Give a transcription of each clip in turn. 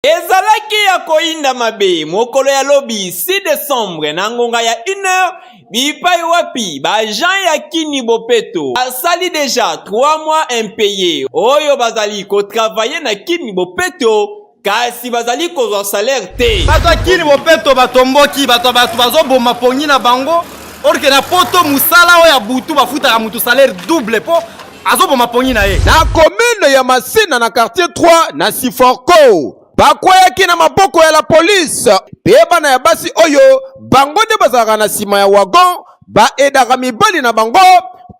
ezalaki ya koinda mabe mokolo ya lobi 6 décembre na ngonga ya 1h bipai wapi baagent ya Kini Bopeto asali deja 3 mois impayé oyo bazali kotravaye na Kini Bopeto kasi bazali kozwa salaire te. Bato Kini Bopeto batomboki bato bazoboma pongi na bango orke na poto musala oyo ya butu bafutaka mutu salaire double po azoboma pongi na ye. Na commune ya Masina na quartier 3 na Siforko bakweyaki na maboko ya la police pe bana ya basi oyo bango nde bazalaka na nsima ya wagon baedaka mibali na bango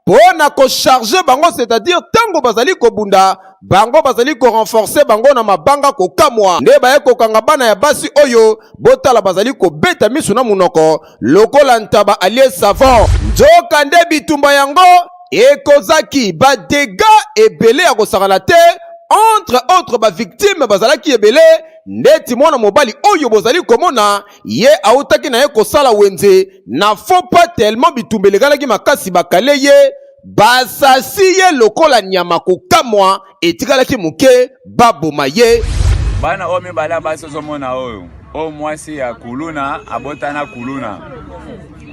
pona kocharge bango, c'est-à-dire tango bazali kobunda bango bazali korenforce bango na mabanga kokamwa nde baye kokanga bana ya basi oyo botala bazali kobeta misu na munoko lokola ntaba alie savon nzoka nde bitumba yango ekozaki badega ebele ya kosakana te. Entre autres ba victime bazalaki ebele neti mwana mobali oyo bozali komona ye autaki na ye kosala wenze na faut pas tellement bitumbelekalaki makasi bakale ye basasi ye lokola nyama kokamwa etikalaki muke baboma ye. Bana o mibala basozomona oyo o mwasi ya kuluna abotana kuluna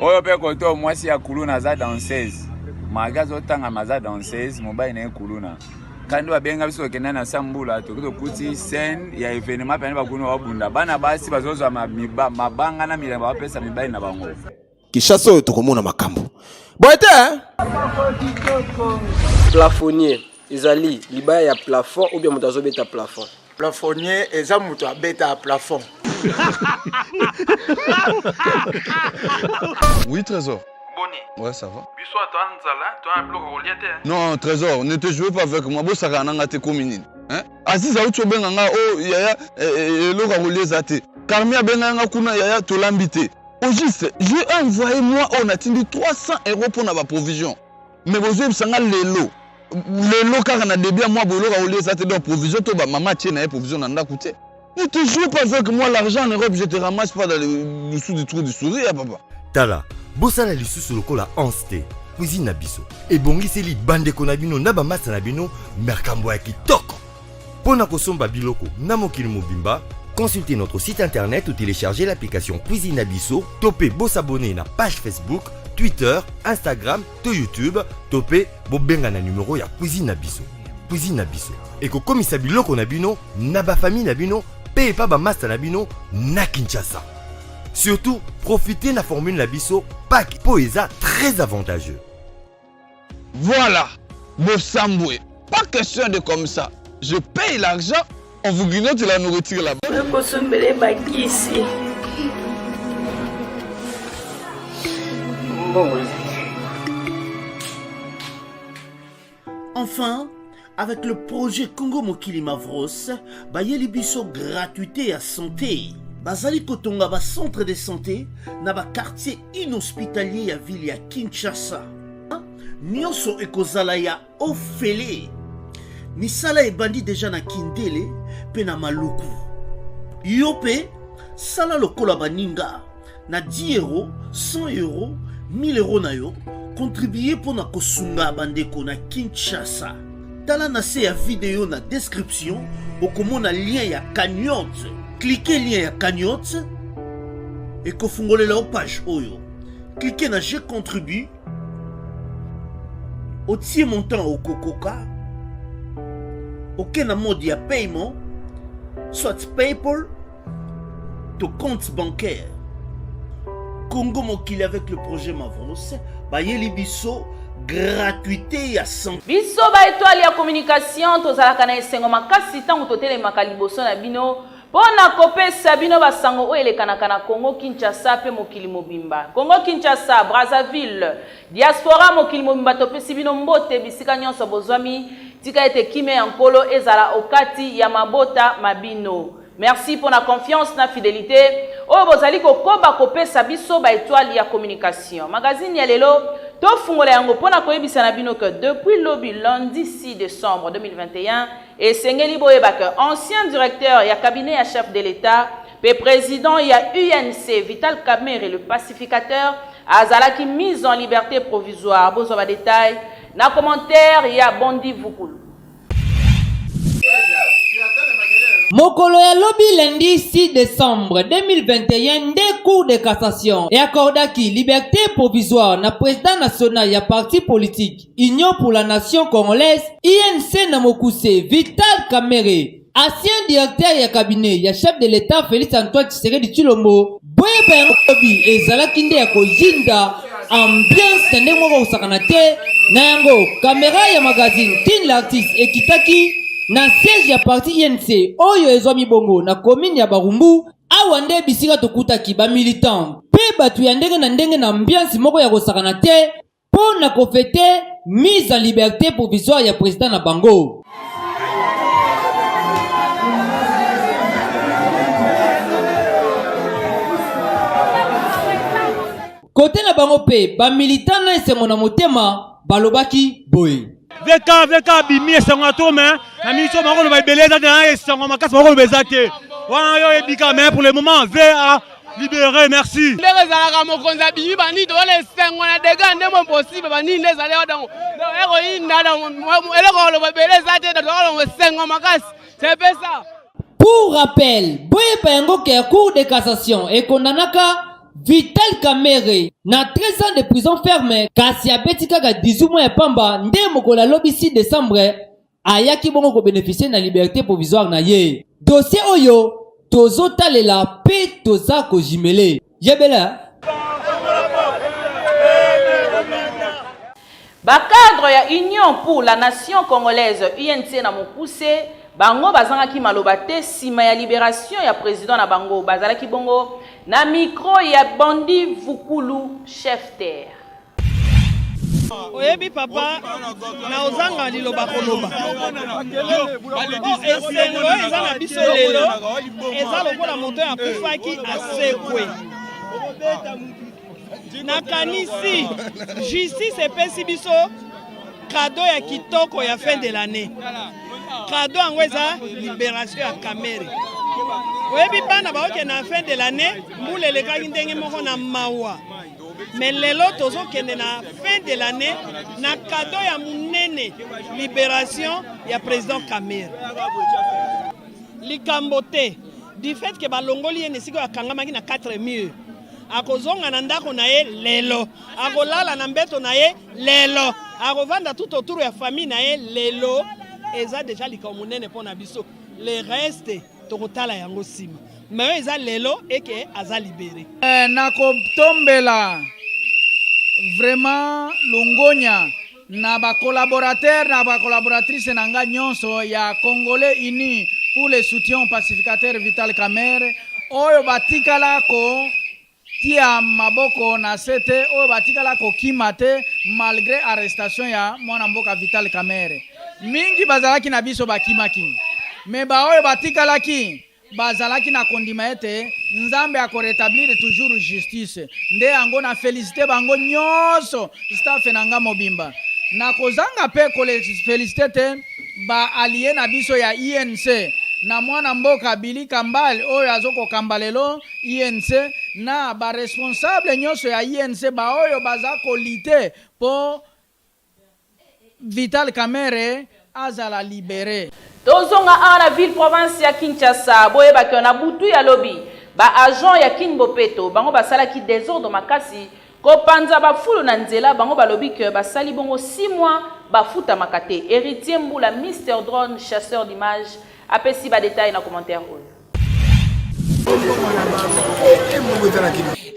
oyo pe koto mwasi ya kuluna za danseuse magazo tanga maza danseuse mobali na kuluna kandi babenga biso kenda na sambula to kuti scène ya evenement pene bakunu wabunda bana basi bazozwa mabanga na milamba bapesa mibali na bango Kishasa oyo tokomona makambo boete plafonnier ezali libaya ya plafond ou bien moto azobeta plafond. Plafonnier eza moto abeta à plafond. Oui, Trésor. Boni. Ouais, ça va. Biso toi un bloc relié. Non, Trésor, ne te jouez pas avec moi. Bo saka nanga te komini. Hein? Aziza ucho benga nga o yaya lo relié zate. Karmia benga nga kuna yaya to lambité. Au juste, j'ai envoyé moi on a tindi 300 € pour na ba provision. Mais bozo bisanga lelo. Lelo car na débia moi bolo relié zate donc provision to ba mama tie na provision na ndakute. Ne te jouez pas avec moi, l'argent en Europe, je te ramasse pas dans le dessous du trou du sourire, papa. Tala, bosala lisusu lokola anste, cuisine na biso. Ebongiseli bandeko na bino na bamasa na bino merkambo ya kitoko. Pona kosomba biloko na mokili mobimba, consultez notre site internet ou téléchargez l'application Cuisine na biso, topé s'abonner na page Facebook, Twitter, Instagram, to YouTube, topé bobenga na numéro ya Cuisine na biso. Cuisine na biso. Eko komisa biloko na bino na ba famille na bino, pe pa bamasa na bino na Kinshasa. Surtout, profitez de la formule Nabiso pack Poesa très avantageux. Voilà, Bossamboué. Pas question de comme ça. Je paye l'argent, on vous grignote la nourriture là-bas. Enfin, avec le projet Congo Mokili Mavros, Bayeli Biso gratuité à santé. Bazali kotonga ba centre de santé na ba quartier inhospitalier ya ville ya Kinshasa. Nyonso ekozala ya ofele. Misala ebandi deja na Kindele pe na Maluku. Yope sala lokola baninga na 10 €, 100 €, 1000 € na yo contribuer pour na kosunga bandeko na Kinshasa. Tala na se ya vidéo na description okomona lien ya cagnotte. Cliquez lien ya cagnotte et kofungole la page oyo. Cliquez na je contribue. Otie montant au kokoka. Ok na mode ya paiement. Soit PayPal. To compte bancaire. Congo Mokili avec le projet Mavros. Bayeli biso gratuité à 100. Biso ba étoile ya communication tozalaka na esengo makasi tango totelemaka liboso na bino. Pona kopesa bino basango o elekanaka na Congo Kinshasa pe mokili mobimba. Congo Kinshasa, Brazzaville, diaspora mokili mobimba topesi bino mbote bisika nyonso bozwami tika ete kime ya nkolo ezala okati ya mabota mabino. Merci pour la confiance na fidélité. O bozali kokoba kopesa biso ba étoile ya communication. Magazine ya lelo to fungola yango pona koyebisa na bino que depuis lobby lundi 6 décembre 2021 et Sengeli Boyebaka, ancien directeur et cabinet à chef de l'État, puis président il y a UNC Vital Kamerhe le pacificateur azalaki mise en liberté provisoire. Bozoba détail na commentaire il y a Bondi Vukulu. Mokolo ya lobi lundi 6 décembre 2021 nde cour de cassation et accordaki liberté provisoire na président national ya parti politique Union pour la Nation Congolaise INC na Mokuse Vital Kamerhe, ancien directeur ya cabinet ya chef de l'état Félix Antoine Tshisekedi Tshilombo. Boye ba lobi ezalaki nde ya kojinda ambiance nde moko kosakana te na yango. Caméra ya magazine Teen l'artiste ekitaki na siège ya parti INC oyo ezwami bongo na commune ya Barumbu, awa nde bisika tokutaki ba militant pe batu ya ndenge na ambiance moko ya kosakana te po na kofete mise en liberté provisoire ya président na bango. Kote na bango pe ba militant na esengo na motema balobaki boye VK bimi esengo atome na miso bango ba beleza na esengo makasi bango bezate wana yo ebika mais pour le moment VA libéré, merci. Ndenge zalaka mokonza bimi bani to le esengo na dega ndemo possible bani ndezale odango eko inda eloko lo ba beleza te to lo esengo makasi c'est ça. Pour rappel, boye pango ke cour de cassation et kondanaka Vital Kamerhe na 13 ans de prison ferme kasi abeti kaka 18 mois ya pamba nde mokola lobi 6 décembre ayaki bongo ko bénéficier na liberté provisoire na ye. Dossier oyo tozo talela pe toza ko jimele. Yebela ba cadre ya Union pour la Nation Congolaise UNC na Mokuse bango bazangaki maloba te sima ya libération ya président na bango bazalaki bongo na micro ya Bandi Vukulu chef terre. Oyebi papa na ozanga liloba koloba esengo eza na biso lelo eza lokola moto ya kufaki asekwe nakanisi justice epesi biso cadeau ya kitoko ya fin de l'année. Cadeau yango eza libération ya Kamerhe. Oyebi bana baoke na fin de l'année mbula elekaki ndenge moko na mawa, mais lelo tozokende na fin de l'année na cadeau ya munene libération ya président Kamerhe. Likambo te du fait que balongoli ye nesiko akangamaki na 4 murs akozonga na ndako na ye lelo, akolala na mbeto na ye lelo, akovanda tout autour ya famille na ye lelo. Eza déjà likambo munene pona biso. Le reste tokotala yango sima, mais eza lelo eke aza libéré. Nakotombela vraiment longonya na ba collaborateur na ba collaboratrice nanga nyonso ya Congolais Unis pour le soutien au pacificateur Vital Kamerhe oyo batikala ko tia maboko na sete oyo batikala ko kimate malgré arrestation ya mwana mboka Vital Kamerhe. Mingi bazalaki na biso bakimaki, me baoyo batikalaki bazalaki na kondima ete nzambe akoretablir toujours justice. Nde yango na félicité bango nyonso staff nanga mobimba na kozanga pe kole félicité te ba allié na biso ya INC na mwana mboka Billy Kambale oyo azoko kambalelo INC na ba responsable nyonso ya INC baoyo bazako lite po Vital Kamerhe azala libéré. Tozonga a la ville province ya Kinshasa boye bakyo na butu ya lobi ba agent ya Kinbopeto bango basala ki désordre makasi ko panza ba fulu na nzela bango balobi ke basali bongo 6 mois bafuta makate. Héritier Mbula Mr Drone chasseur d'images apesi ba détail na commentaire oyo.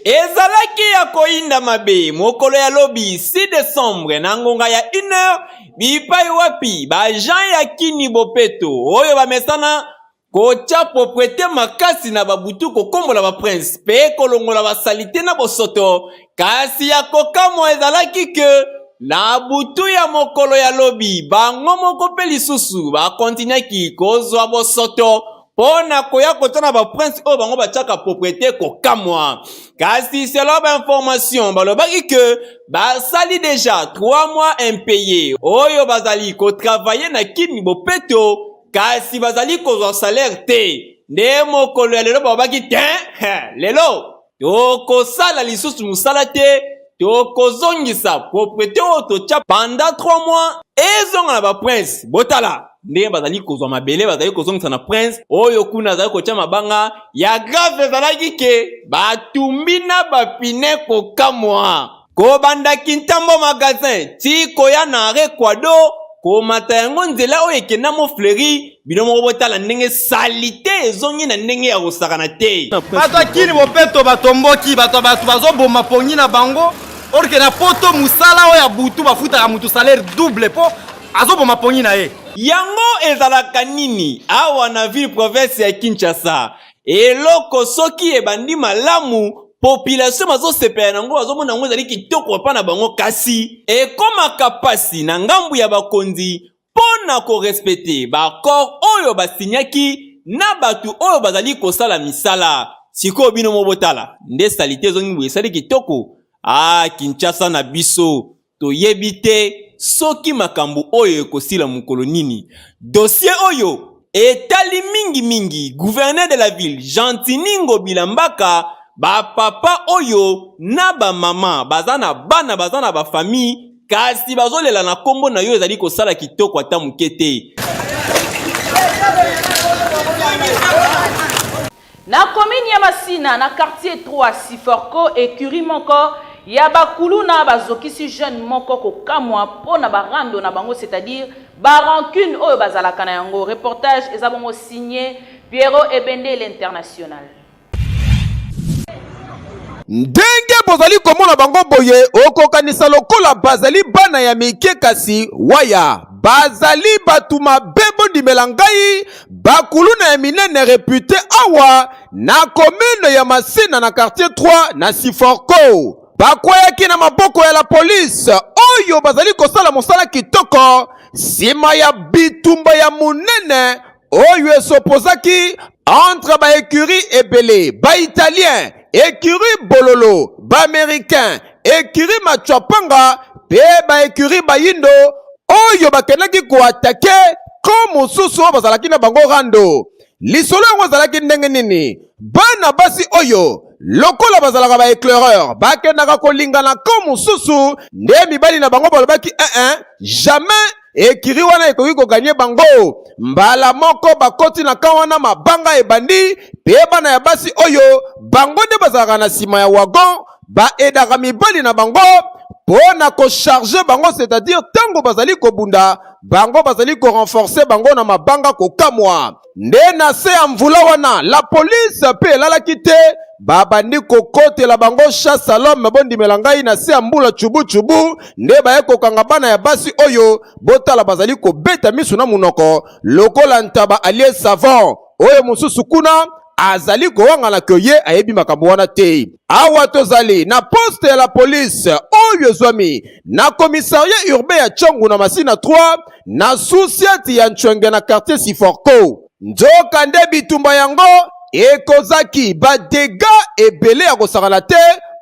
Ezalaki ya koinda mabe mokolo ya lobi 6 décembre na ngonga ya 1h bipai wapi ba Jean ya Kinbopeto oyo bamesana kocha propriété makasi na babutu kokombola ba prince pe kolongola basalite na bosoto kasi ya kokamo ezalaki ke na butu ya mokolo ya lobi bango moko pe lisusu ba kontinyaki kozwa bosoto pona koya kotana ba prince o bango bachaka propriété kokamwa kasi selon ba information balobaki que basali déjà 3 mois impayés oyo bazali ko travailler na Kinbopeto kasi bazali kozwa salaire te nde mokolo ya lelo balobaki te lelo tokosala lisusu musala te tokozongisa propriété oyo totia pendant 3 mois ezonga na ba prince botala ndenge bazali kozwa mabele bazali kozongisa na prince oyo kuna azali kotia mabanga ya grave ezalaki ke batumbi na bapine kokamwa kobandaki ntambo magasin ti koya na rekwado komata yango nzela oyo ekenda mo fleri bino moko botala ndenge salite ezongi na ndenge ya kosakana te bato akini bopeto batomboki bato bazoboma pongi na bango orke na poto musala oyo ya butu bafutaka mutu salaire double po azoboma pongi na ye yango ezalaka nini awa na ville province ya Kinshasa eloko soki ebandi malamu population bazosepela nango bazomona yango ezali kitoko epa na bango kasi ekomaka pasi na ngambu ya bakonzi mpona korespecte baakord oyo basinyaki na bato oyo bazali kosala misala sikoyo bino mobotala nde salite ezongi boye esali kitoko Kinshasa na biso toyebi te soki makambo oyo ekosila mokolo nini dossier oyo etali mingi gouverneur de la ville Gentilningo Bilambaka bapapa oyo na bamama baza na bana baza na bafamille kasi bazolela na kombo na yo ezali kosala kitoko ata moke te na commune ya Masina na quartier 3 Siforko écurie moko ya bakuluna bazokisi jeune moko kokamwa pona barando na bango c'est-à-dire barancune oyo bazalaka na yango reportage eza bongo signé Piero Ebende l'international ndenge bozali komona bango boye okokanisa lokola bazali bana ya mike kasi waya bazali batuma bebo ndimela ngai bakuluna ya minene repute awa na commune ya Masina na quartier 3 na Siforko bakweyaki na maboko ya la police oyo bazali kosala mosala kitoko sima ya bitumba ya munene oyo esopozaki entre ba écurie ebele ba italien écurie bololo ba américain écurie machwapanga pe ba écurie bayindo oyo bakendaki koatake ko mosusu oyo bazalaki na bango rando lisolo yango ezalaki ndenge nini bana basi oyo lokola bazalaka ba éclaireur bakendaka kolingana ko mosusu nde mibali na bango balobaki jamais ekiri wana ekoki koganye bango mbala moko bakoti na ka wana mabanga ebandi pe bana ya basi oyo bango nde bazalaka na nsima ya wagon baedaka mibali na bango pona kocharge bango c'est-à-dire tango bazali kobunda bango bazali korenforce bango na mabanga kokamwa nde na se ya mvula wana la police pe elalaki te babandi kokotela bango chasse à l'homme bondimela ngai na se ya mbula chubu nde baye kokanga bana ya basi oyo botala bazali kobeta misu na munoko lokola ntaba alie savant oyo mosusu kuna azali kowangana ke ye ayebi makambo wana te awa tozali na poste ya la police oyo ezwami na commissariat urbain ya Tchongu na Masina 3 na susiati ya Nchwenge na quartier Siforko nzoka nde bitumba yango ekozaki ba dégâts ebele ya kosakana te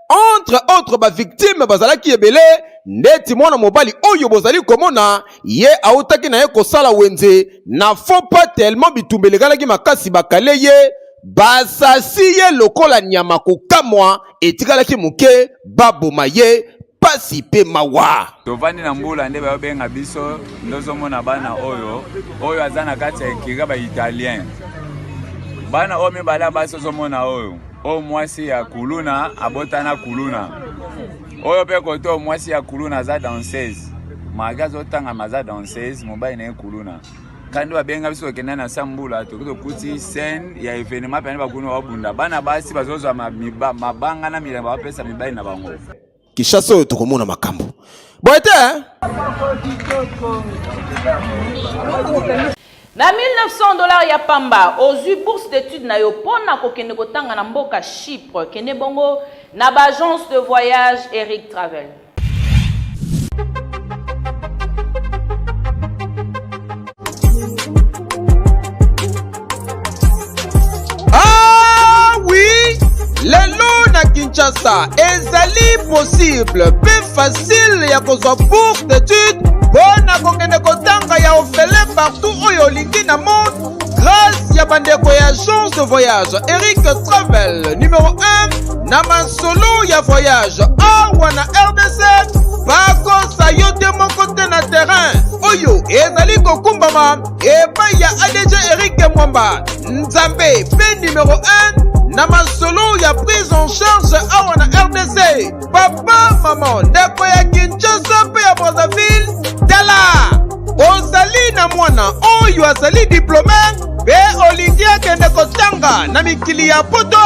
entre autres ba victime bazalaki ebele ndeti mwana mobali oyo bozali komona ye autaki na ye kosala wenze na faux pas tellement bitumba elekalaki makasi bakale ye basasi ye lokola nyama kokamwa etikalaki moke baboma ye pasi pe mawa tovandi na mbula nde bayobenga biso ndozomona bana oyo aza na kati ya ekira ba-italien bana oyo mibale basi ozomona oyo mwasi ya kuluna abotana kuluna oyo mpe kote mwasi ya kuluna aza danseuse magi azotangama aza danseuse mobali na ye kuluna kandi babenga biso kokenda na sambula tokuti scène ya evenema pene bakuni babunda bana basi bazozwa mabanga na milemba bapesa mibali na bango Kinshasa oyo tokomona makambo boye te na $1900 ya pamba ozwi bourse d'études na yo pona kokende kotanga na mboka Chypre kende bongo na ba agence de voyage Eric Travel. Ah oui, lelo na Kinshasa ezali possible pe facile ya kozwa bourse d'études pona kokende kotanga ya ofele partout oyo olingi na monde grâce ya bandeko ya agence de voyage Eric Travel numéro 1 na masolo ya voyage awa na RDC bakosa yo te moko te na terrain oyo ezali kokumbama epai ya ADG Eric Mwamba Nzambe pe numéro 1 na masolo ya prise en charge awa na RDC. Papa mama ndeko ya Kinshasa pe ya Brazzaville tala ozali na mwana oyo azali diplômé pe olingi akende kotanga na mikili ya poto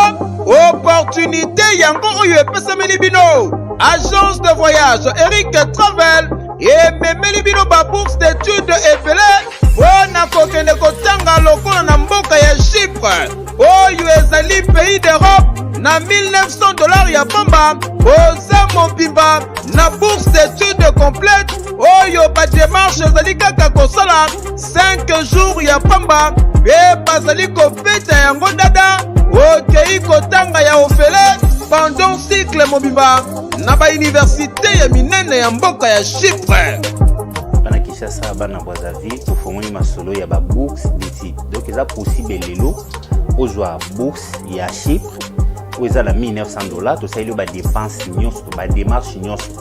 opportunité yango oyo epesameli bino. Agence de voyage Eric Travel ememeli bino ba bourse d'études ebele mpona kokende kotanga lokola na mboka ya Chypre oyo ezali pays d'Europe na $1900 ya pamba oza mobimba na bourse d'études complète oyo ba démarche ezali kaka kosala 5 jours ya pamba pe bazali kobeta yango dada okei kotanga ya ofele pendant cycle mobimba na ba université ya minene ya mboka ya Chypre. Bana Kinshasa bana Brazzaville tofongoli masolo ya ba bourse d'études. Donc eza possible lelo ozwa bourse ya Chypre où ezala $1900 tosaleli ba dépense nyonso ba démarche nyonso.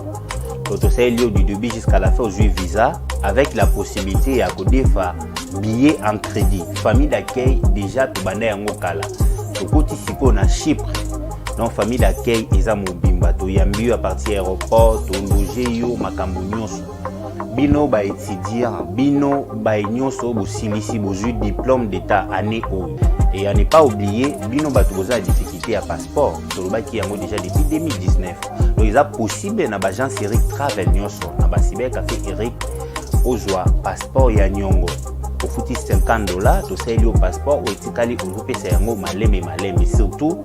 Tosaleli du début jusqu'à la fin ozwi visa avec la possibilité ya kodefa billet en crédit. Famille d'accueil déjà tobanda yango kala. Tokoti siko na Chypre. Donc famille d'accueil eza mobimba toyambi à partir aéroport to loger yo makambo nyonso. Bino ba étudiant, bino ba nyonso bo silisi bozui diplôme d'état année o. Et à ne pas oublier, bino ba toza la difficulté à passeport. Tolobaki yango déjà depuis 2019. Donc il est possible na ba agence Eric Travel nyonso na ba cyber café Eric ozwa passeport ya nyongo. Pour fouti $50 to sali au passeport ou etikali Europe c'est yango maleme surtout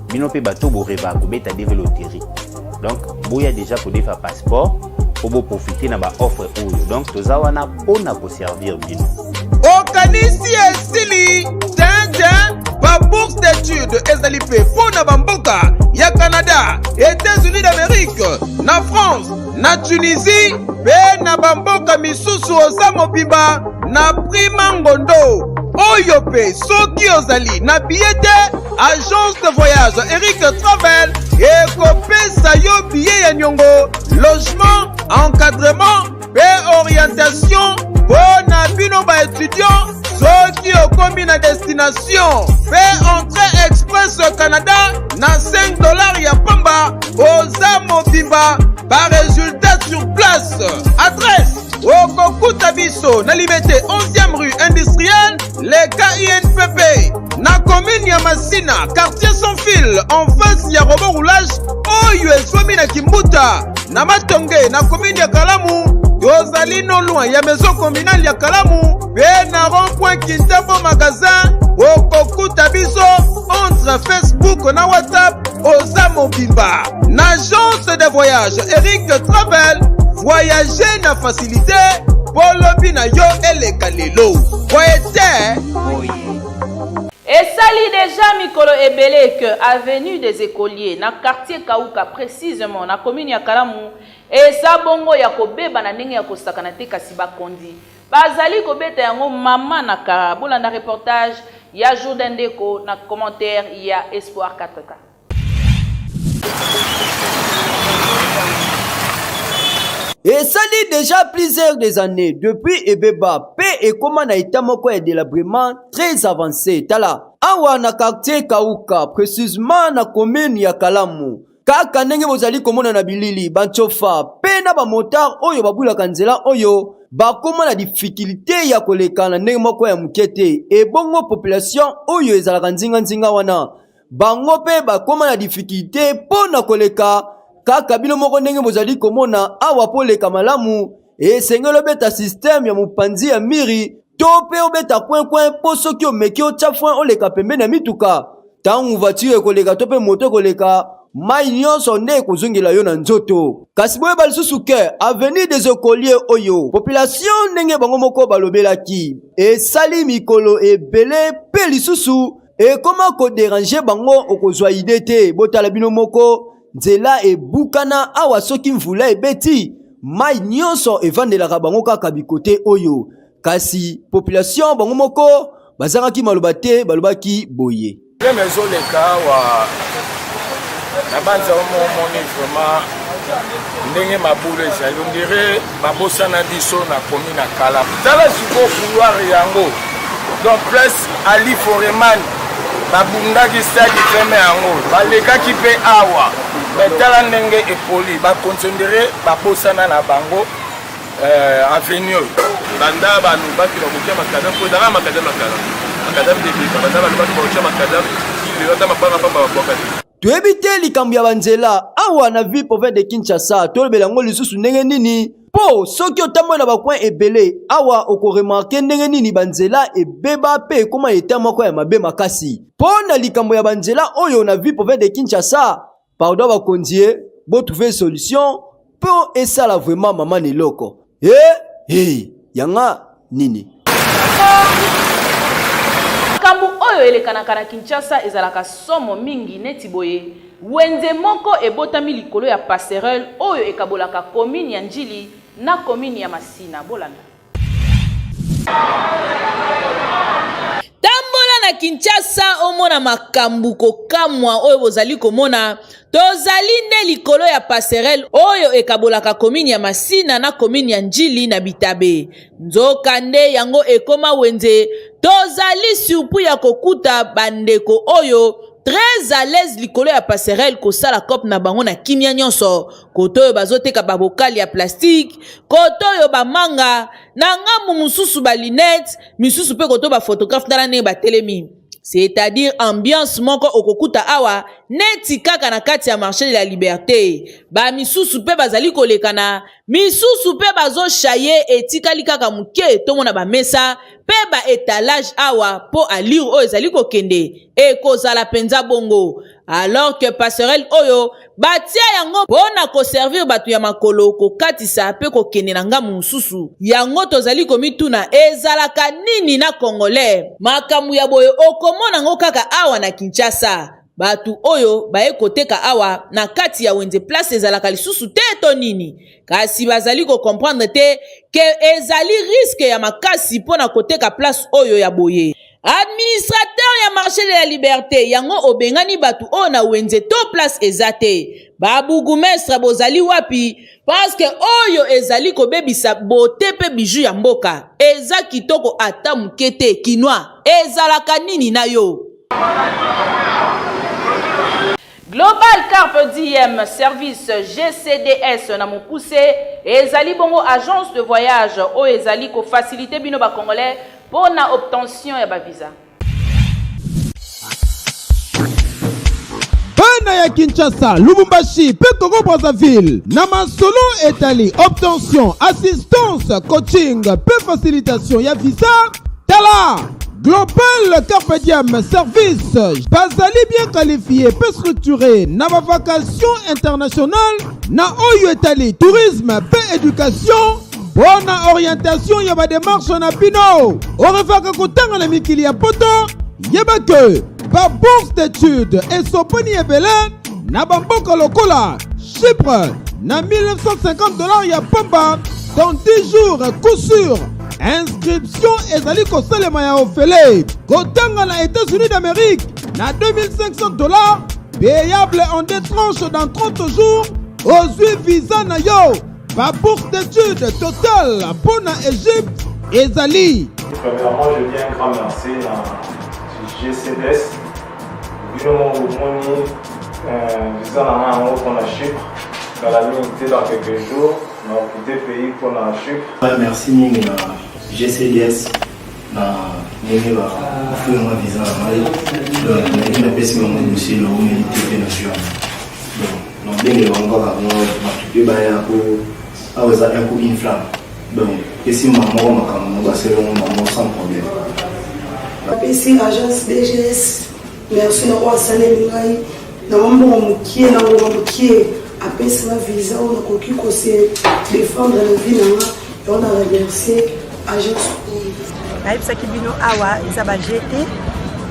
bino pe bato bo reva ko beta développer. Donc boya déjà pour défa passeport pour profiter na ba offre oyo. Donc toza wana pona ko servir bino. Okanisi esili tanja ba bourse d'études ezali pe pona bamboka ya Canada, États-Unis d'Amérique, na France, na Tunisie pe na bamboka misusu oza mobimba na prima ngondo oyo pe soki ozali na billet agence de voyage Eric Travel ekopesa yo billet ya nyongo, logement, encadrement pe orientation pona bino ba étudiant soki okomi na destination pe entrée express Canada na $5 ya pamba oza mobimba par résultat sur place. Adresse Okokuta biso na Liberté 11e rue industrielle, les KINPP, na commune ya Masina, quartier sans fil, en face ya robot roulage, oyo eswami na Kimbuta, na Matonge, na commune ya Kalamu, tozali no loin ya maison communale ya Kalamu, pe na rond-point Kintambo magasin, okokuta biso entre Facebook na WhatsApp, oza mobimba, na agence de voyage Eric Travel, voyager na facilité polobi na yo eleka lelo voyete esali déjà mikolo ebele que avenue des écoliers na quartier Kauka précisément na commune ya Kalamu eza bongo ya kobeba na ndenge ya kosakana te kasi bakondi bazali kobeta yango mama na karabola na reportage ya Jourdain Ndeko na commentaire ya Espoir 4K. Et ça dit déjà plusieurs des années depuis Ebeba, P et comment na été moko de délabrement très avancé. Tala, awa na quartier Kauka, précisément na commune ya Kalamu. Kaka ndenge bozali komona na bilili, banchofa, P na ba motar oyo babula kanzela oyo, ba koma na difficulté ya koleka na ndenge moko ya mukete. E bongo population oyo ezalaka nzinga wana. Bango pe ba koma na difficulté po na koleka. Kaka bino moko ndenge bozali komona awa po leka malamu e sengelo beta système ya mupanzi ya miri to pe obeta coin po soki omeki otchafouin oleka pembe na mituka tangu voiture koleka to pe moto koleka mai nyonso nde kozongela yo na nzoto kasi boye balisusu ke avenue des écoliers oyo population ndenge bango moko balobelaki esali mikolo ebele pe lisusu ekoma kodéranger bango okozwa ide te botala bino moko nzela ebukana awa soki mvula ebeti mai nyonso evandelaka bango kaka bikote oyo kasi population bango moko bazangaki maloba te balobaki boye problème ezoleka awa na banza omoni vraiment ndenge mabulu ezali ondire babosana biso na komi na kala tala sikoyo couloir yango donc place Ali Foreman babundaki stade ferme yango balekaki mpe awa me tala ndenge epoli bakonsidere babosana na bango avenue oyo banda balobaki bakokia makadam mpo ezalaka makadam na kala makadam debeka banda balobaki bakokia makadam ilelo ata mabanga pamba babwakati toyebi te likambo ya banzela awa na ville province de Kinshasa tolobela yango lisusu ndenge nini po soki otambola na bacoin ebele awa okoremarke ndenge nini banzela ebeba mpe ekoma eta moko ya mabe makasi mpo na likambo ya banzela oyo na ville province de Kinshasa pardon bakonzi botrouve solution mpo esala vraiment mama neloko yanga nini makambo oyo elekanaka na Kinshasa ezalaka somo mingi neti boye wenze moko ebotami likolo ya passerelle oyo ekabolaka commune ya Njili na commune ya Masina bolanda tambola na Kinshasa omona makambu kokamwa oyo bozali komona tozali nde likolo ya passerelle oyo ekabolaka commune ya Masina na commune ya Njili na Bitabe nzoka nde yango ekoma wenze tozali surpris ya kokuta bandeko oyo très à l'aise likolo ya passerelle kosala cop na bango na kimia nyonso koto oyo bazoteka babokali ya plastique koto oyo bamanga na ngambu mususu ba lunette misusu pe koto ba photographe ndala ne batelemi c'est-à-dire ambiance moko okokuta awa neti kaka na kati ya marché de la liberté ba misusu pe bazali kolekana misusu pe bazo chaye etikali kaka muke tomona ba mesa pe ba étalage awa po allure oyo ezali kokende ekozala penza bongo alors que passerelle oyo batia yango pona ko servir batu ya makolo kokatisa pe kokende na ngamu mususu yango tozali komituna ezalaka nini na congolais makamu ya boyo okomona ngo kaka awa na Kinshasa batu oyo baye koteka awa na kati ya wenze place ezalaka lisusu te to nini kasi bazali ko comprendre te ke ezali risque ya makasi pona koteka place oyo ya boye administrateur ya marché de la liberté yango obengani batu oyo na wenze to place ezate babourgmestre bozali wapi parce que oyo ezali kobebisa bote pe bijou ya mboka eza kitoko ata mukete kinwa ezalaka nini na yo Global Carpe Diem Service GCDS na mokuse ezali bongo agence de voyage o ezali ko faciliter bino ba congolais pour na obtention ya ba visa. Bana ya Kinshasa, Lubumbashi, pe Congo Brazzaville, na masolo etali obtention, assistance, coaching, pe facilitation ya visa. Tala Global Carpe Diem Service bazali bien qualifié pe structuré na ba vacation internationale na oyo etali tourisme pe éducation bonne orientation ya ba démarche na bino orefaka kotanga na mikili ya poto yeba que ba bourse d'études et soponi ebele na ba mboka lokola Chypre na $1950 ya pamba dans 10 jours coup sûr. Inscription ezali kosalema ya ofele kotanga na États-Unis d'Amérique na $2500 payable en deux tranches dans 30 jours ozwi visa na yo ba bourse d'études totale pour na Égypte ezali. Premièrement, je dis un grand merci à GCDS. Bino moni visa na nga pour la Chypre dans la limité dans quelques jours. On a quitté le pays pour la Chypre. Merci mingi na GCDS na nini ba fuma visa na mali donc na pesi mo monsieur le humanité nation donc ndenge wangoka no matupe ba ya ko aweza un coup inflamme donc esi maman makambo ba selo maman sans problème pesi agence DGS merci na wa sané ngai na mambo mukie na ngo mukie apesi ma visa on a koki ko se défendre la vie na on a remercié agence nayebisaki bino awa eza bagete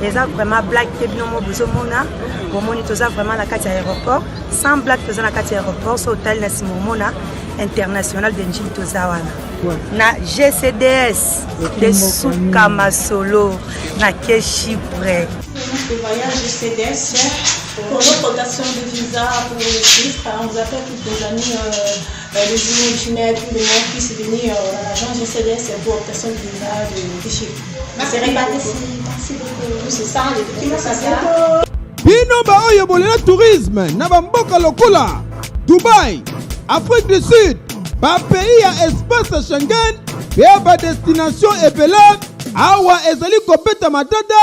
eza vraiment blague te bino mo bozomona bomoni toza vraiment na kati ya aéroport sans blague toza na kati ya aéroport so otali na nsima omona international de Njili toza wana na GCDS de suka masolo na ke Chypre le voyage GCDS Pour notre rotation de visa pour les chiffres, on vous appelle toutes les années les imaginaires, tous les gens puissent venir à l'agence GCDS pour obtention de visa de chiffres. C'est réparti ici. C'est ça, les documents, c'est ça. Bino ba oyo bolela tourisme na bamboka lokola Dubaï, Afrique du Sud, ba pays ya espace Schengen, pe ba destination ebele awa ezali kopeta matata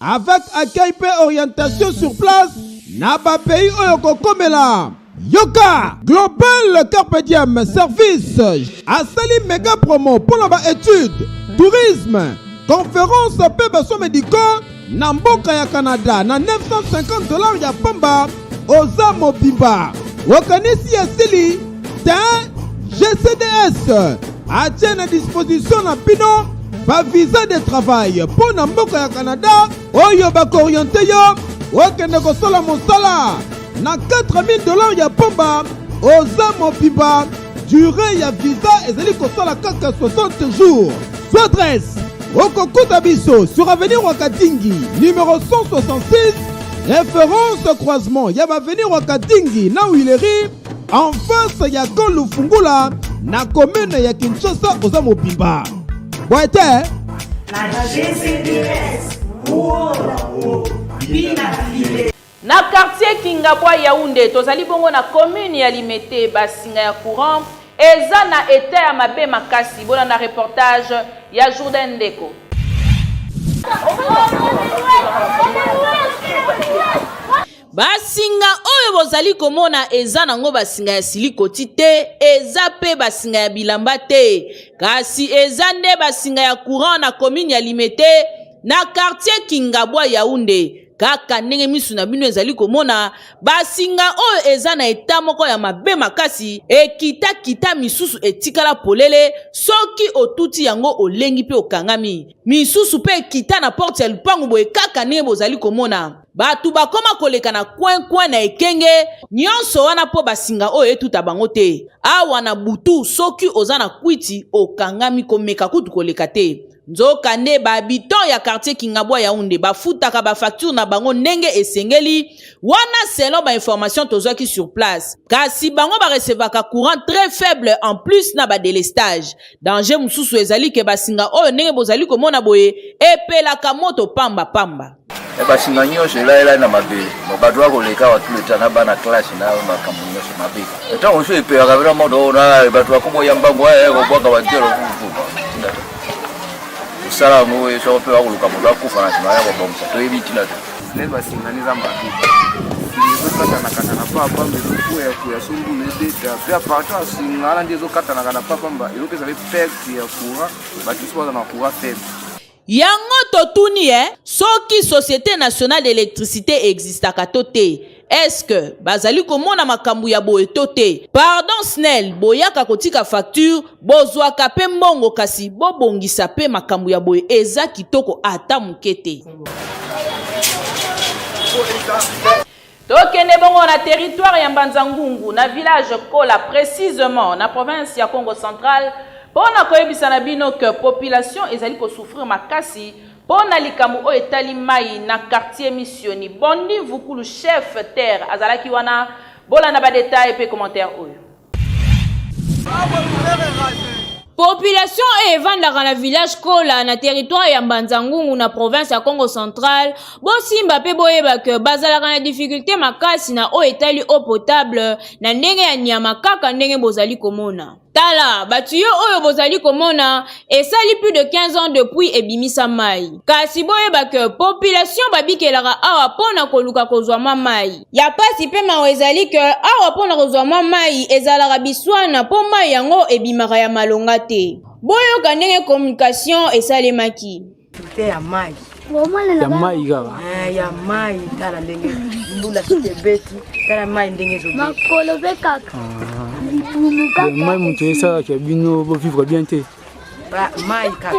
avec accueil pe orientation sur place na ba pays oyo kokomela. Yoka Global Carpe Diem Service asali méga promo pour la étude, tourisme, conférence pe baso médicaux na mboka ya Canada na $950 ya pamba oza mobimba. Wakanisi ya sili ta GCDS a na disposition na pino ba visa de travail pour na mboka ya Canada oyo ba orienté yo wakende kosola mosala na $4000 ya pamba oza mobimba. Durée ya visa ezali kosola kaka 60 jours. Soit adresse Okokuta Biso sur avenue Wakatingi numéro 166, référence croisement Yaba avenue Wakatingi na Wileri en face ya Golu Fungula na commune ya Kinshasa oza mobimba. Boite na GCDS na quartier Kingabwa Yaoundé tozali bongo na commune ya Limete basinga ya courant eza na eta ya mabe makasi bona na reportage ya Jourdain Ndeko. Basinga oyo bozali komona eza nango basinga ya silikoti te, eza pe basinga ya bilamba te, kasi eza nde basinga ya courant na commune ya Limete na quartier Kingabwa Yaoundé. Kaka ndenge misu na bino ezali komona basinga oyo eza na eta moko ya mabe makasi kita misusu etikala polele soki otuti yango olengi pe okangami misusu pe kita na porte ya lupangu boye kaka ndenge bozali komona batu bakoma koleka na coin na ekenge nyonso wana po basinga oyo etuta bango te awa na butu soki oza na kwiti okangami komeka kutu koleka te. Nzoka nde bahabitant ya quartier Kingabwa Yaoundé bafutaka ba facture na bango ndenge esengeli wana selon ba information tozwaki sur place. Kasi bango ba recevaka courant très faible en plus na ba délestage. Danger mususu ezali ke basinga oyo ndenge bozali komona boye epelaka moto pamba. Basinga nyonso ela na mabe badwa koleka watu leta na bana classe na makambo nyonso mabe eta onso epelaka bila moto na badwa komoya mbango ko bwaka watero kufupa sala mo so pe wa kuluka mo akufa na sima ya bomsa to ebitina to ne basinganiza mabi singizokata na papa mbezo ya sungule deta pia pato singala ndizo kata na papa mba iloke za effect ya kuwa batiswa na kuwa faible. Yango totuni soki Société Nationale d'Électricité existaka tote. Est-ce que bazali komona makambu ya boye tote? Pardon Snell, boyaka kotika facture, bozwaka pe mbongo kasi bobongisa pe makambu ya boye eza kitoko ata mukete. Tokende bongo na territoire ya Mbanzangungu na village Kola précisément na province ya Congo central. Pona koyebisa na bino que population ezali ko souffrir makasi pona likamu o etali mai na quartier Missioni. Bondi Vukulu chef terre azalaki wana bola na ba détail pe commentaire oyo. Population evandaka na village Kola na territoire ya Mbanzangungu na province ya Congo central bosimba pe boyeba ke bazalaka na difficulté makasi na o etali eau potable na ndenge ya nyama kaka ndenge bozali komona. Tala, batuyo oyo bozali komona esali plus de 15 ans depuis ebimisa mai. Kasi boyeba ke population babikelaka awa pona koluka kozwa mai. Ya pasi pe mawe ezali ke awa pona kozwa mai ezalaka biswana po mai yango ebimaka ya malonga te. Boyoka ndenge communication esalemaki. Ya mai. Ya mai gawa. Ya mai tala ndenge mbula kitebeti tala mai ndenge zo. Makolo bekaka. Mai mutu esa ke bino bo vivre bien te. Mai kaka.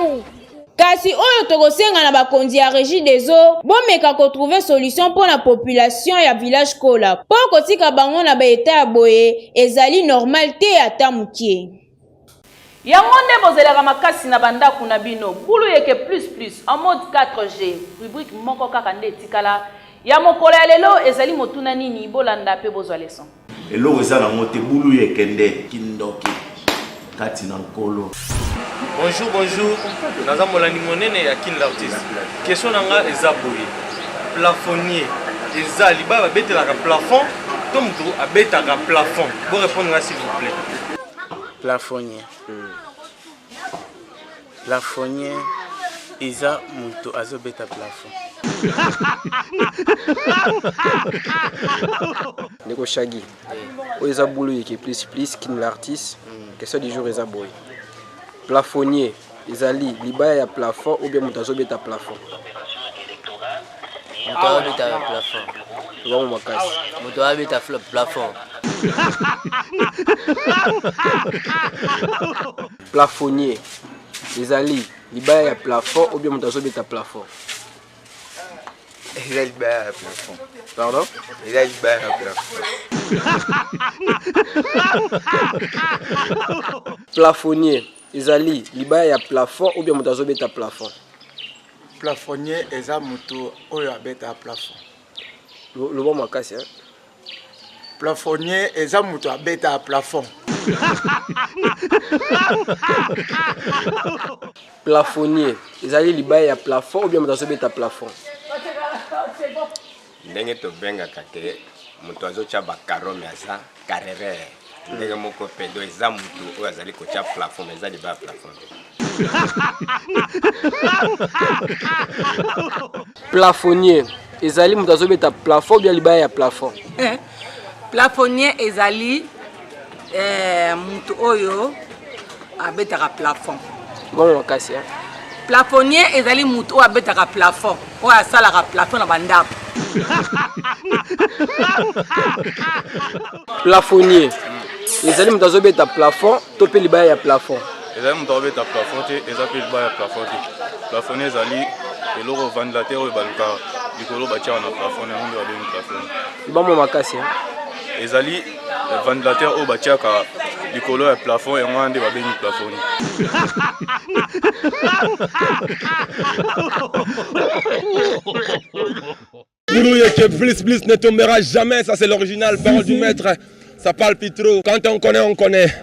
Kasi oyo tokosenga na bakonzi ya régie des eaux bomeka ko trouver solution pour la population ya village Kola. Po kotika bango na ba état ya boye ezali normal te ata mukie. Yango nde bozelaka makasi na bandaku na bino bulu yeke plus en mode 4G rubrique moko kaka nde etikala ya mokolo ya lelo ezali motuna nini bolanda pe bozwa leson. Eloko eza nango te bulu yekende kindoki kati na nkolo. Bonjour. Naza molandi monene ya Kin l'artiste. Question nanga eza boye. Plafonnier. Eza liba babetela plafond. Tom to abeta plafond. Bon répondre s'il vous plaît. Plafonnier. Plafonnier. Eza muto azobeta plafond. Neko Shagi. Eza boulou yeke plus Kin l'artiste. Question du jour eza boye. Plafonnier. Ezali libaya ya plafond ou bien muto azobeta plafond. Muto azobeta plafond. Vamos makasi. Muto azobeta plafond. Plafonnier. Ezali libaya ya plafond ou bien muto azobeta plafond. Ezali libaya ya plafond. Pardon? Ezali libaya ya plafond. Plafonnier. Ezali libaya ya plafond ou bien muto azobeta plafond. Plafonnier eza muto oyo abeta plafond. Le bon makasi hein. Plafonnier eza muto abeta plafond. Plafonnier ezali libaya ya plafond ou bien muto azobeta plafond. Ndenge tobengaka te muto azotya bakaro me aza carrere. Ndenge moko pedo eza mutu oyo azali kotya plafond eza libaya ya plafond. Plafonnier ezali mutu azobeta plafond ou bien libaya ya plafond. Plafonnier ezali mutu oyo abetaka plafond. Bon makasi hein. Plafonnier ezali mutu oyo abetaka plafond oyo asalaka plafond na bandako. Plafonnier ezali mutu azobeta plafond to pe libaya ya plafond. Ezali mutu azobeta plafond te eza pe libaya ya plafond te. Plafonnier ezali eloko ventilateur oyo baluka likolo batia na plafond yango nde babengi plafond. Bon makasi hein. Ezali ventilateur oyo batiaka likolo ya plafond yango nde babengi plafond. Boulou que Bliss ne tombera jamais, ça c'est l'original, parole du maître, ça parle plus trop. Quand on connaît, on connaît.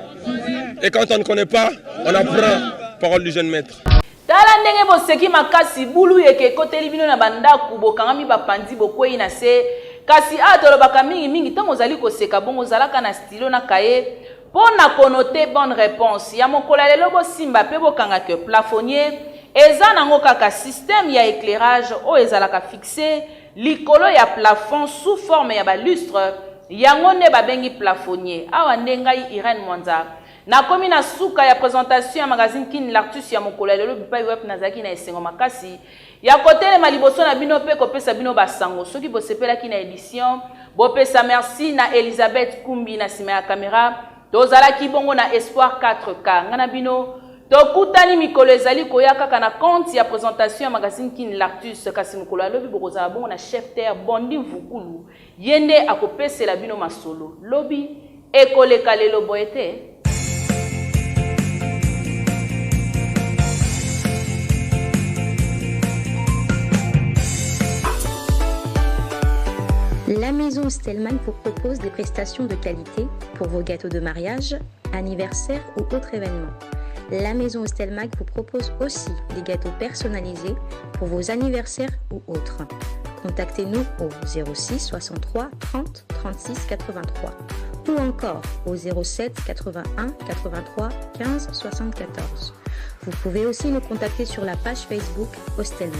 Et quand on ne connaît pas, on apprend, parole du jeune maître. Tala ndenge boseki makasi bulu yeke koteli bino na bandaku bokangami bapandi bokwei na se kasi atolobaka mingi tango ozali koseka bongo ozalaka na stylo na kaye pona konote bonne réponse ya mokolo ya lelo bosimba pe bokanga ke plafonnier eza nango kaka système ya éclairage oyo ezalaka fixe likolo ya plafond sous forme ya balustre yango nde babengi plafonnier awa nde ngai Irene Mwanza nakomi na suka ya présentation ya magazine Kin l'artiste ya mokolo ya lelo bipai web nazaki na esengo makasi ya kotelema liboso na bino pe kopesa bino basango soki bosepelaki na édition bopesa merci na Elisabeth Kumbi na sima ya caméra tozalaki bongo na Espoir 4K ngana bino tokutani mikolo ezali koya kaka na compte ya présentation ya magazine Kin l'artiste kasi mokolo ya lobi bokozala bongo na chef terre Bondi Vukulu yende akopesela bino masolo lobi ekoleka lelo boyete. La maison Stelman vous propose des prestations de qualité pour vos gâteaux de mariage, anniversaire ou autres événements. La maison Stelmac vous propose aussi des gâteaux personnalisés pour vos anniversaires ou autres. Contactez-nous au 06 63 30 36 83 ou encore au 07 81 83 15 74. Vous pouvez aussi nous contacter sur la page Facebook Hostelmac.